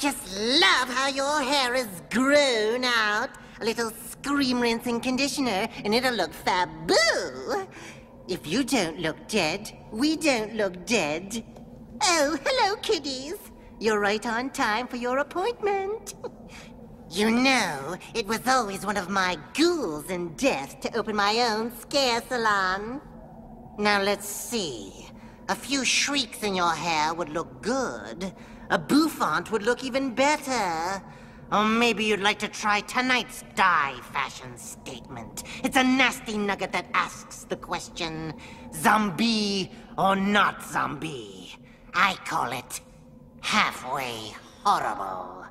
just love how your hair is grown out. A little scream rinsing conditioner, and it'll look faboo. If you don't look dead, we don't look dead. Oh, hello, kiddies. You're right on time for your appointment. You know, it was always one of my ghouls in death to open my own scare salon. Now let's see. A few shrieks in your hair would look good. A bouffant would look even better. Or maybe you'd like to try tonight's dye fashion statement. It's a nasty nugget that asks the question, zombie or not zombie? I call it halfway horrible.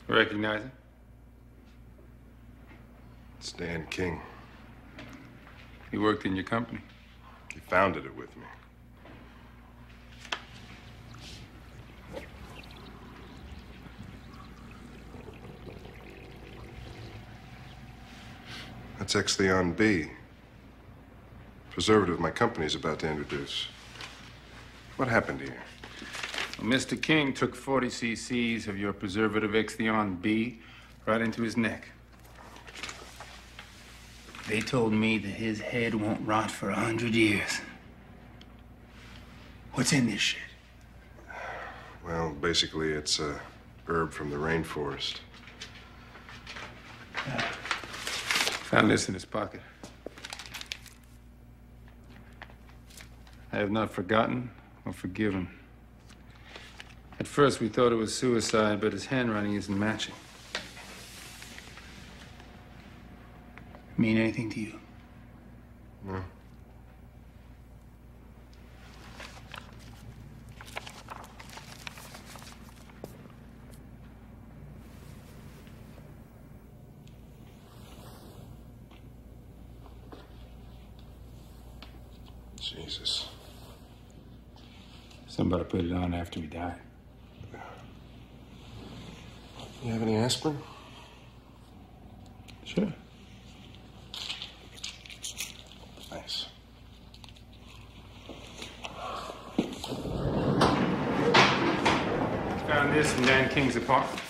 Recognize it? It's Dan King. He worked in your company. He founded it with me. That's X-Theon-B. Preservative my company's about to introduce. What happened here? Well, Mr. King took 40 cc's of your preservative X-Theon-B right into his neck. They told me that his head won't rot for 100 years. What's in this shit? Well, basically, it's a herb from the rainforest. Found this in his pocket. I have not forgotten or forgiven. At first, we thought it was suicide, but his handwriting isn't matching. Mean anything to you? No. Jesus. Somebody put it on after he died. You have any aspirin? Sure. Thanks. Found this in Dan King's apartment.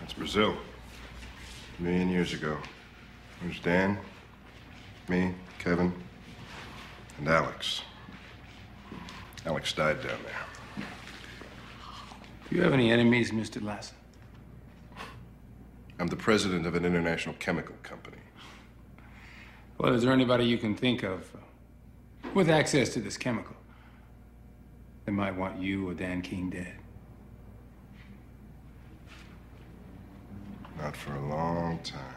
That's Brazil. A million years ago. There's Dan, me, Kevin, and Alex. Alex died down there. Do you have any enemies, Mr. Lasser? I'm the president of an international chemical company. Well, is there anybody you can think of with access to this chemical that might want you or Dan King dead? Not for a long time.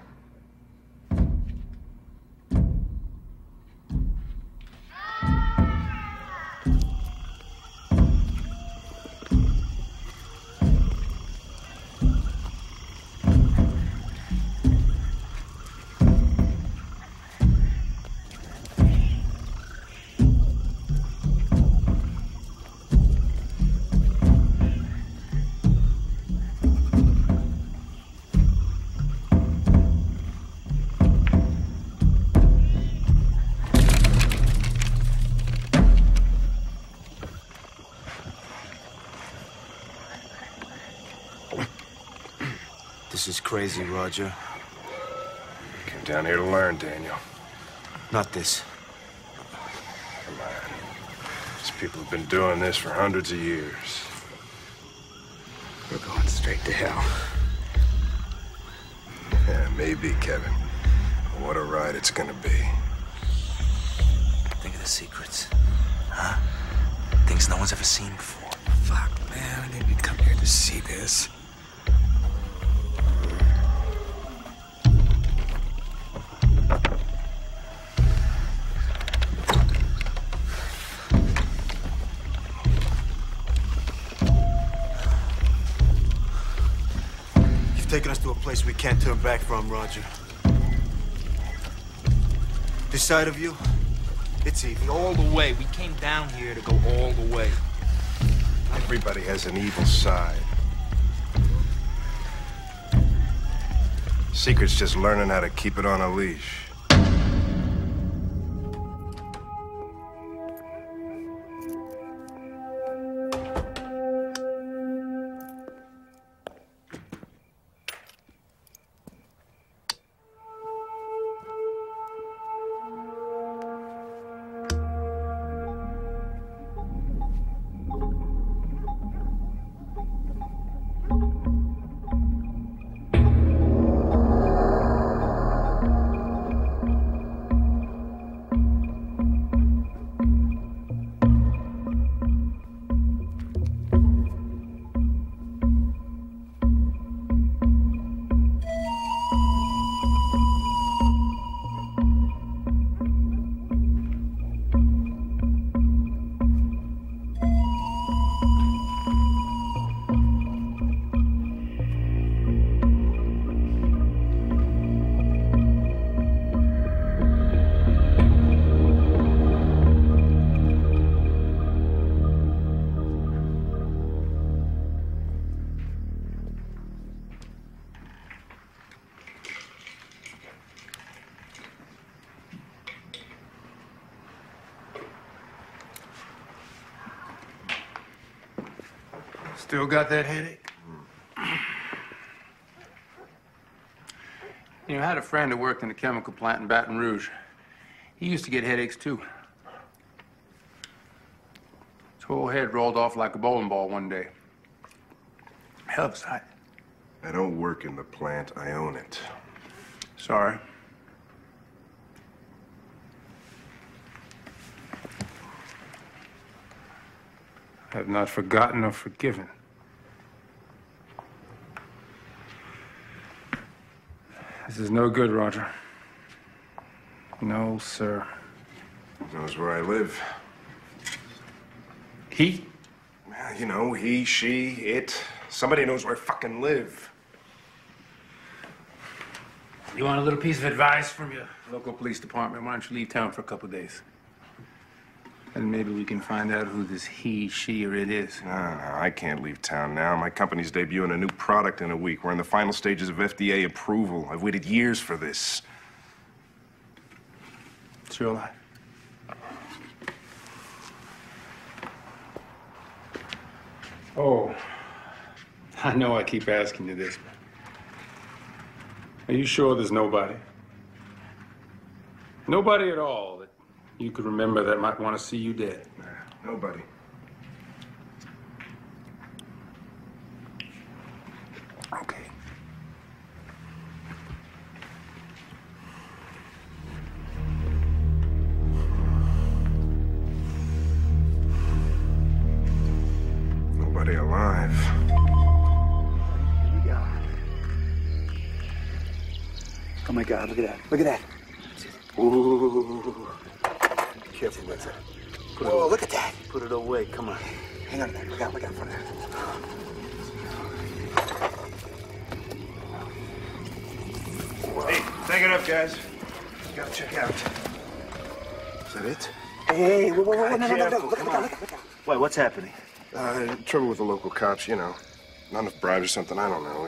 This is crazy, Roger. Came down here to learn, Daniel. Not this. Come on. These people have been doing this for hundreds of years. We're going straight to hell. Yeah, maybe, Kevin. But what a ride it's gonna be. Think of the secrets. Huh? Things no one's ever seen before. Fuck, man. I didn't come here to see this. taking us to a place we can't turn back from, Roger. This side of you, it's evil. All the way. We came down here to go all the way. Everybody has an evil side. Secret's just learning how to keep it on a leash. Still got that headache? You know, I had a friend who worked in a chemical plant in Baton Rouge. He used to get headaches, too. His whole head rolled off like a bowling ball one day. Hell of a sight. I don't work in the plant, I own it. Sorry. I have not forgotten or forgiven. This is no good, Roger. No, sir. He knows where I live. He? Well, you know, he, she, it. Somebody knows where I fucking live. You want a little piece of advice from your local police department? Why don't you leave town for a couple of days? And maybe we can find out who this he, she, or it is. No, I can't leave town now. My company's debuting a new product in a week. We're in the final stages of FDA approval. I've waited years for this. It's your life. Oh, I know I keep asking you this, but are you sure there's nobody? Nobody at all that you could remember that might want to see you dead? Nah, nobody. Okay. Nobody alive. Here we go. Oh my God, look at that. Look at that. Ooh. Careful with it. Whoa, look at that. Put it away, come on. Hang on to that. Look out for that. Hey, take it up, guys. Gotta check out. Is that it? Hey, whoa, no. Look out. Wait, what's happening? Trouble with the local cops, you know. Not enough bribes or something, I don't know.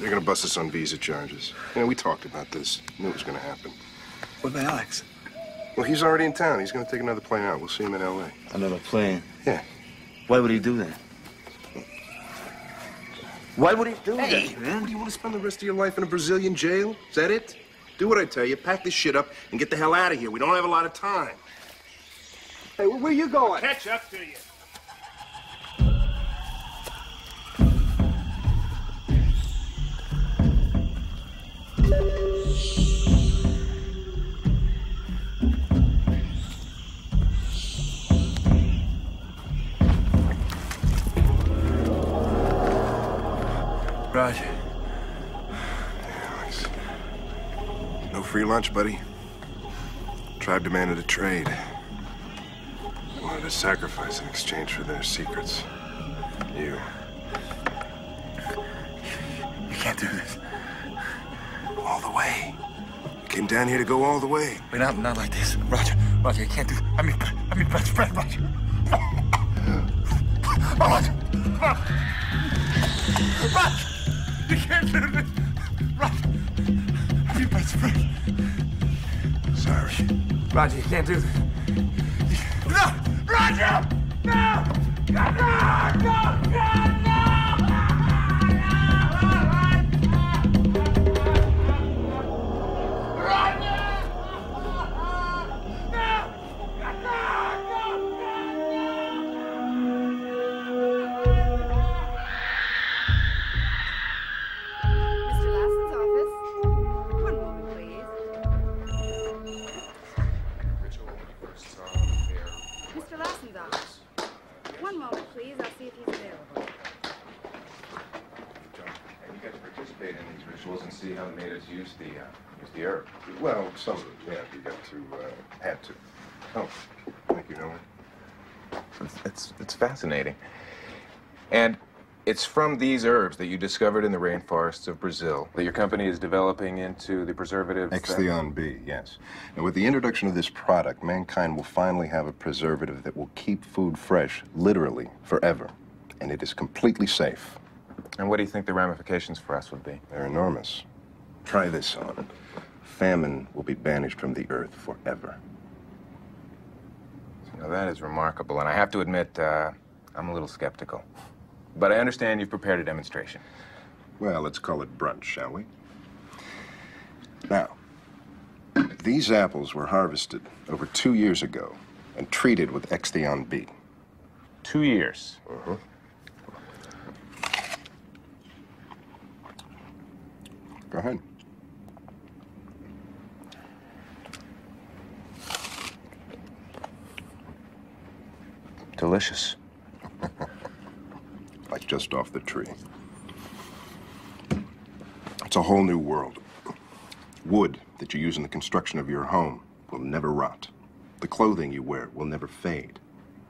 They're gonna bust us on visa charges. You know, we talked about this. Knew it was gonna happen. What about Alex? Well, he's already in town. He's gonna take another plane out. We'll see him in L.A. Another plane? Yeah. Why would he do that? Why would he do that, man? What, do you want to spend the rest of your life in a Brazilian jail? Is that it? Do what I tell you. Pack this shit up and get the hell out of here. We don't have a lot of time. Hey, where are you going? Catch up to you. Roger. Alex. No free lunch, buddy. Tribe demanded a trade. They wanted a sacrifice in exchange for their secrets. You. You can't do this. All the way. You came down here to go all the way. But not like this. Roger, you can't do this. I mean, best friend, Roger. Roger! Roger! You can't do this! Roger! I'm your best friend. Sorry. Roger, you can't do this. No! Roger! No! No! No! No! And see how the natives use the herb. Well, some of it, yeah, you got to, had to. Oh, thank you, Nolan. It's fascinating. And it's from these herbs that you discovered in the rainforests of Brazil that your company is developing into the preservative... Extheon B, yes. And with the introduction of this product, mankind will finally have a preservative that will keep food fresh, literally, forever. And it is completely safe. And what do you think the ramifications for us would be? They're enormous. Try this on. Famine will be banished from the earth forever. Now, that is remarkable, and I have to admit, I'm a little skeptical. But I understand you've prepared a demonstration. Well, let's call it brunch, shall we? Now, these apples were harvested over 2 years ago and treated with Extheon B. 2 years? Uh-huh. Go ahead. Delicious. Like just off the tree. It's a whole new world. Wood that you use in the construction of your home will never rot. The clothing you wear will never fade.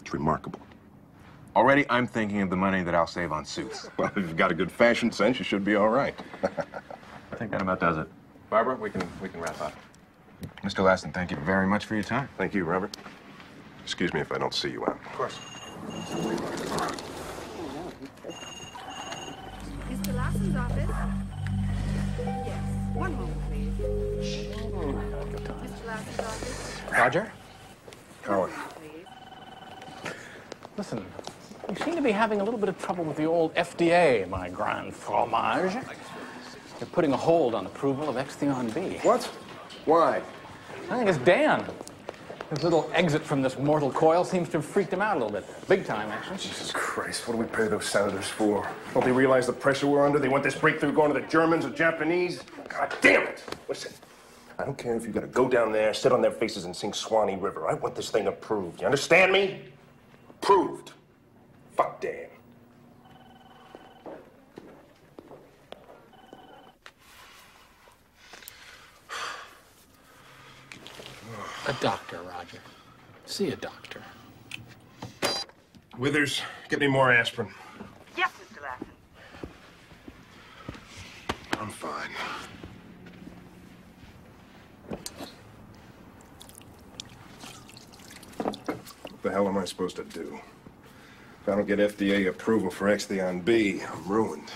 It's remarkable. Already, I'm thinking of the money that I'll save on suits. Well, if you've got a good fashion sense, you should be all right. I think that about does it. Barbara, we can wrap up. Mr. Lassen, thank you very much for your time. Thank you, Robert. Excuse me if I don't see you out. Of course. Mr. Lassen's office? Yes. One moment, please. Mr. Lassen's office? Roger? Colin. Please. Listen, you seem to be having a little bit of trouble with the old FDA, my grand fromage. They're putting a hold on approval of Extheon B. What? Why? I think it's Dan. His little exit from this mortal coil seems to have freaked him out a little bit. Big time, actually. Jesus Christ, what do we pay those senators for? Don't they realize the pressure we're under? They want this breakthrough going to the Germans or Japanese? God damn it! Listen, I don't care if you gotta go down there, sit on their faces and sing Swanee River. I want this thing approved. You understand me? Approved. Fuck Dan. A doctor, Roger. See a doctor. Withers, get me more aspirin. Yes, Mr. Lassen. I'm fine. What the hell am I supposed to do? If I don't get FDA approval for Extheon B, I'm ruined.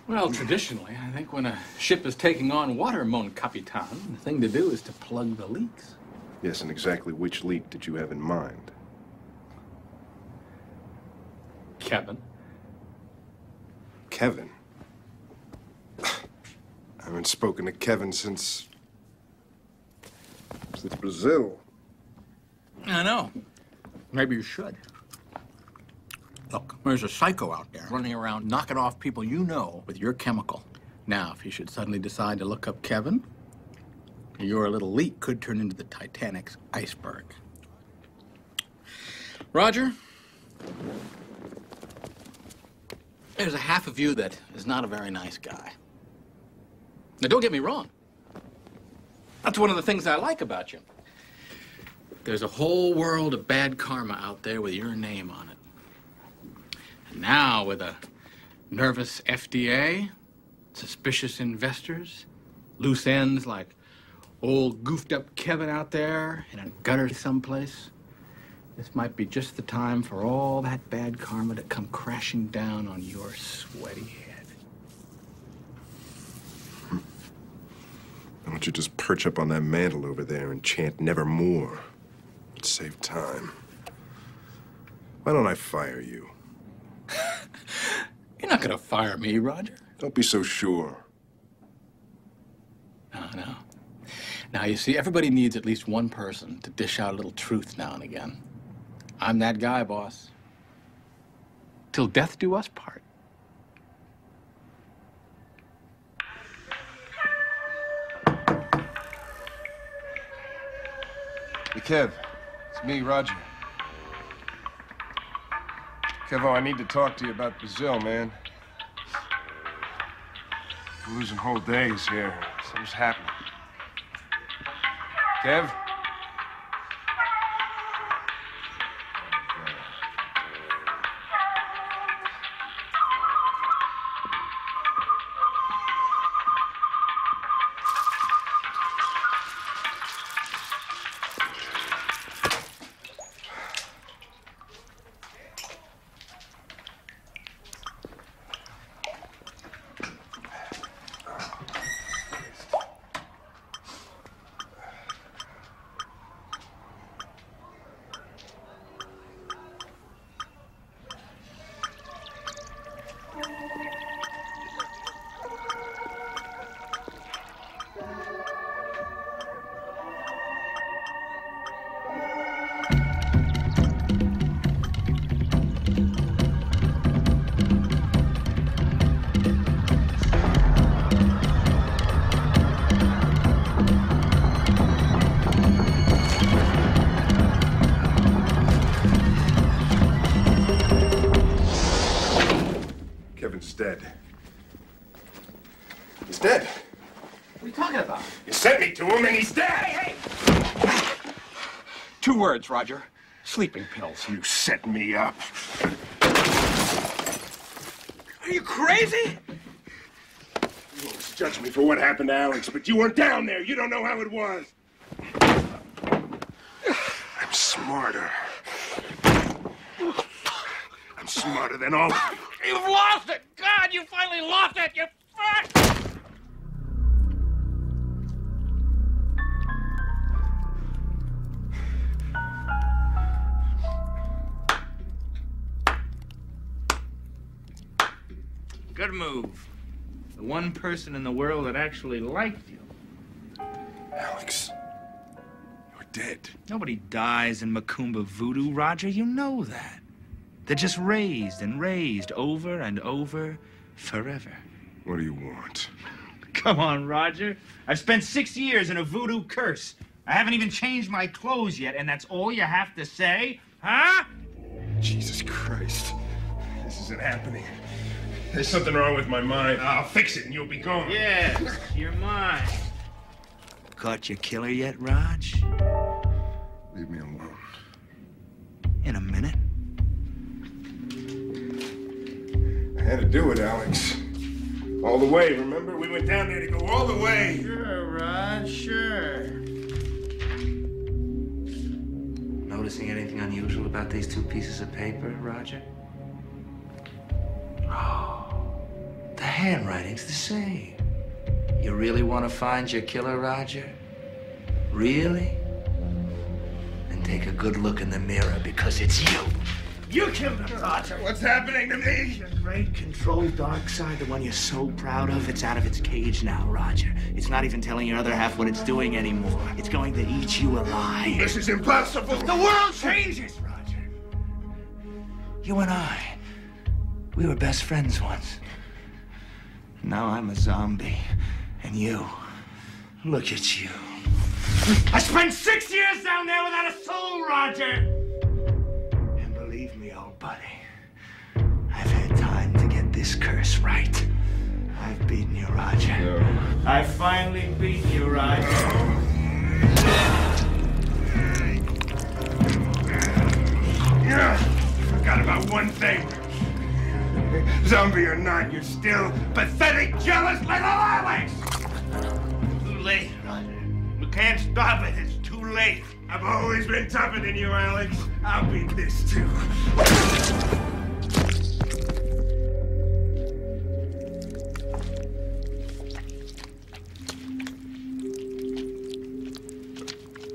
Well, traditionally, I think when a ship is taking on water, mon capitan, the thing to do is to plug the leaks. Yes, and exactly which leak did you have in mind? Kevin. Kevin? I haven't spoken to Kevin since Brazil. I know. Maybe you should. Look, there's a psycho out there running around knocking off people you know with your chemical. Now, if you should suddenly decide to look up Kevin, your little leak could turn into the Titanic's iceberg. Roger, there's a half of you that is not a very nice guy. Now, don't get me wrong. That's one of the things I like about you. There's a whole world of bad karma out there with your name on it. And now, with a nervous FDA, Suspicious investors? Loose ends like old goofed up Kevin out there in a gutter someplace? This might be just the time for all that bad karma to come crashing down on your sweaty head. Why don't you just perch up on that mantle over there and chant nevermore? It'd save time. Why don't I fire you? You're not gonna fire me, Roger. Don't be so sure. No. Now, you see, everybody needs at least one person to dish out a little truth now and again. I'm that guy, boss. Till death do us part. Hey, Kev. It's me, Roger. Kevo, I need to talk to you about Brazil, man. I'm losing whole days here. Something's happening. Kev? Dead. He's dead. What are you talking about? You sent me to him and he's dead! Hey! 2 words, Roger. Sleeping pills. You set me up. Are you crazy? You always judge me for what happened to Alex, but you weren't down there. You don't know how it was. I'm smarter. I'm smarter than all of you. You've lost it! God, you finally lost it! You fuck! Good move. The one person in the world that actually liked you. Alex, you're dead. Nobody dies in Macumba voodoo, Roger. You know that. They're just raised and raised over and over forever. What do you want? Come on, Roger. I've spent 6 years in a voodoo curse. I haven't even changed my clothes yet, and that's all you have to say? Huh? Jesus Christ. This isn't happening. There's something wrong with my mind. I'll fix it and you'll be gone. Yes, you're mine. Caught your killer yet, Raj? Leave me alone. In a minute. I had to do it, Alex. All the way, remember? We went down there to go all the way. Sure, Raj, sure. Noticing anything unusual about these 2 pieces of paper, Roger? Oh, the handwriting's the same. You really want to find your killer, Roger? Really? Then take a good look in the mirror, because it's you. You killed him, Roger. What's happening to me? Your great controlled dark side, the one you're so proud of, it's out of its cage now, Roger. It's not even telling your other half what it's doing anymore. It's going to eat you alive. This is impossible. The world changes, Roger. You and I, we were best friends once. Now I'm a zombie. And you, look at you. I spent 6 years down there without a soul, Roger. And believe me, old buddy, I've had time to get this curse right. I've beaten you, Roger. No. I've finally beaten you, Roger. Forgot about one thing. Zombie or not, you're still pathetic, jealous little Alex! Too late, Roger. We can't stop it. It's too late. I've always been tougher than you, Alex. I'll beat this too.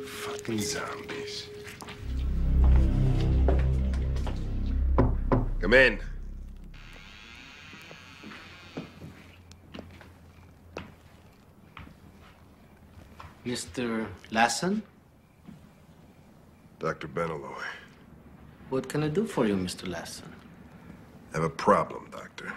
Fucking zombies. Come in. Mr. Lassen? Dr. Benaloy. What can I do for you, Mr. Lassen? I have a problem, Doctor.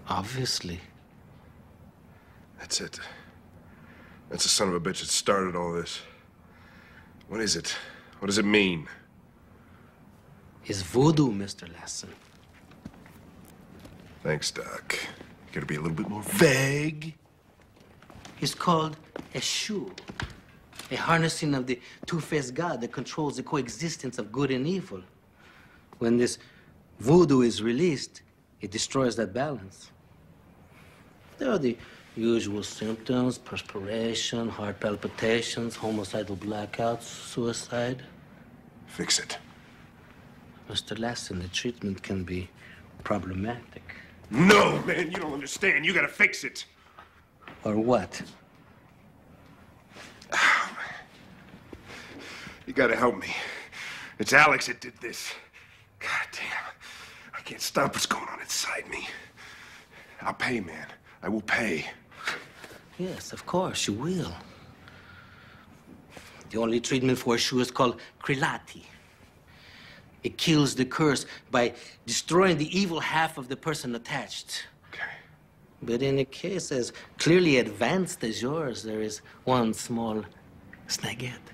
Obviously. That's it. That's the son of a bitch that started all this. What is it? What does it mean? It's voodoo, Mr. Lassen. Thanks, Doc. You gotta be a little bit more vague. It's called a shu, a harnessing of the two-faced god that controls the coexistence of good and evil. When this voodoo is released, it destroys that balance. There are the usual symptoms: perspiration, heart palpitations, homicidal blackouts, suicide. Fix it. Mr. Lassen, the treatment can be problematic. No, man, you don't understand. You gotta fix it. Or what? Oh, you gotta help me. It's Alex that did this. God damn. I can't stop what's going on inside me. I'll pay, man. I will pay. Yes, of course, you will. The only treatment for a shu is called krilati. It kills the curse by destroying the evil half of the person attached. Okay. But in a case as clearly advanced as yours, there is one small snagette.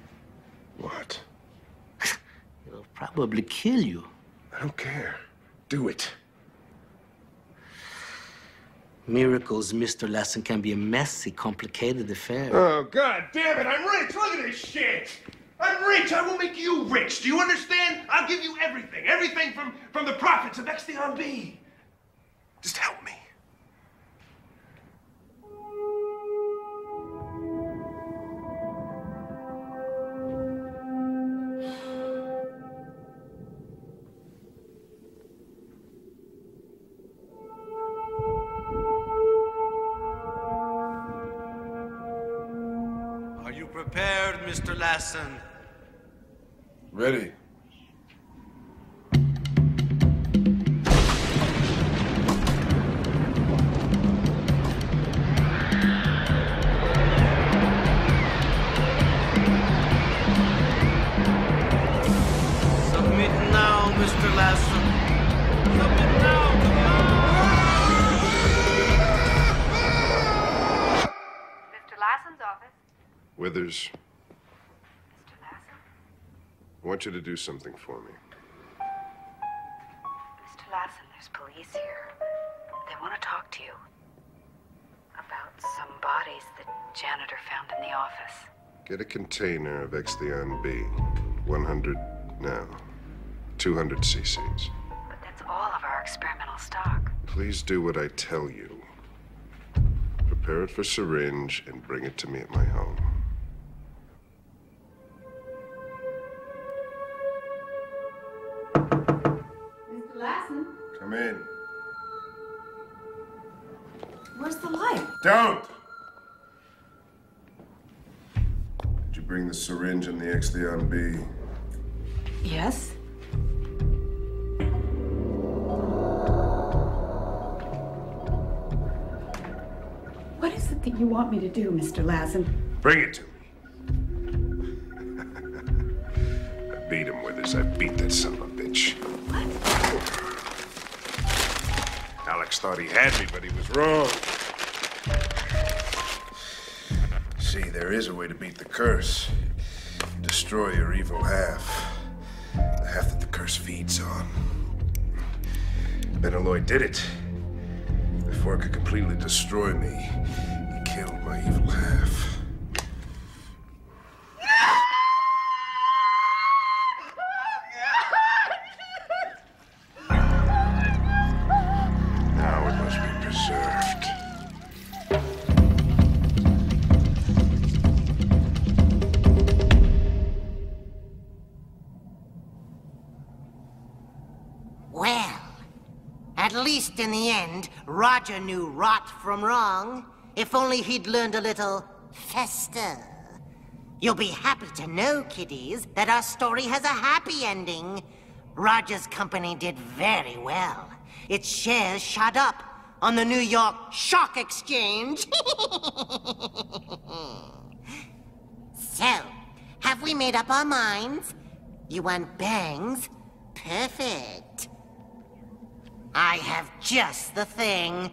What? It'll probably kill you. I don't care. Do it. Miracles, Mr. Lassen, can be a messy, complicated affair. Oh, God damn it, I'm rich! Look at this shit! I'm rich! I will make you rich! Do you understand? I'll give you everything. Everything from the profits of X-B. Just help me. Are you prepared, Mr. Lassen? Ready. Submit now, Mr. Lassen. Submit now, come on! Mr. Lassen's office. Withers, Mr. Lassen? I want you to do something for me. Mr. Lassen, there's police here. They want to talk to you. About some bodies the janitor found in the office. Get a container of X-B. 100 now. 200 cc's. But that's all of our experimental stock. Please do what I tell you. Prepare it for syringe and bring it to me at my home. Mr. Lassen? Come in. Where's the light? Don't! Did you bring the syringe and the X-B? Yes. What is it that you want me to do, Mr. Lassen? Bring it to me. I beat him, Withers. I beat that son of a bitch. What? Alex thought he had me, but he was wrong. See, there is a way to beat the curse. Destroy your evil half. The half that the curse feeds on. Benaloy did it. Before it could completely destroy me, he killed my evil half. least in the end, Roger knew rot from wrong. If only he'd learned a little fester. You'll be happy to know, kiddies, that our story has a happy ending. Roger's company did very well. Its shares shot up on the New York Stock Exchange. So, have we made up our minds? You want bangs? Perfect. I have just the thing.